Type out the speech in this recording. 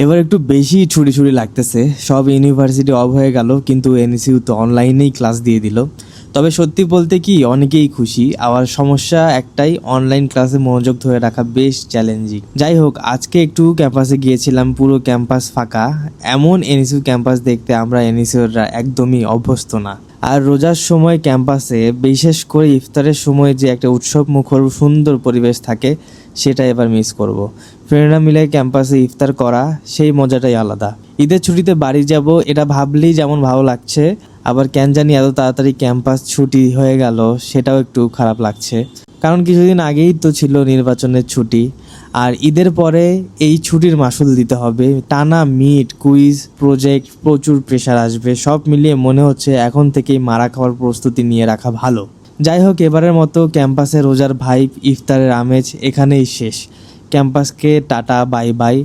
এবার একটু বেশি ছুটি ছুটি লাগতেছে। সব ইউনিভার্সিটি অফ হয়ে গেল, কিন্তু এনএসইউ তো অনলাইনেই ক্লাস দিয়ে দিল। তবে সত্যি বলতে কি অনেকেই খুশি, আবার সমস্যা একটাই, অনলাইন ক্লাসে মনোযোগ ধরে রাখা বেশ চ্যালেঞ্জিং। যাই হোক, আজকে একটু ক্যাম্পাসে গিয়েছিলাম, পুরো ক্যাম্পাস ফাঁকা। এমন এনএসইউ ক্যাম্পাস দেখতে আমরা এনএসইউরা একদমই অভ্যস্ত না। আর রোজার সময় ক্যাম্পাসে, বিশেষ করে ইফতারের সময় যে একটা উৎসব মুখর সুন্দর পরিবেশ থাকে, সেটা এবার মিস করব। ফ্রেন্ডরা মিলে ক্যাম্পাসে ইফতার করা, সেই মজাটাই আলাদা। ঈদের ছুটিতে বাড়ি যাব, এটা ভাবলেই যেমন ভালো লাগছে, আবার কেন জানি এত তাড়াতাড়ি ক্যাম্পাস ছুটি হয়ে গেল সেটাও একটু খারাপ লাগছে। কারণ কিছুদিন আগেই তো ছিল নির্বাচনের ছুটি, আর ঈদের পরে এই ছুটির মাসুল দিতে হবে। টানা মিট, কুইজ, প্রজেক্ট, প্রচুর প্রেশার আসবে। সব মিলিয়ে মনে হচ্ছে এখন থেকেই মারা খাওয়ার প্রস্তুতি নিয়ে রাখা ভালো। যাই হোক, এবারের মতো ক্যাম্পাসে রোজার ভাইব, ইফতারের আমেজ এখানেই শেষ। ক্যাম্পাসকে টাটা, বাই বাই।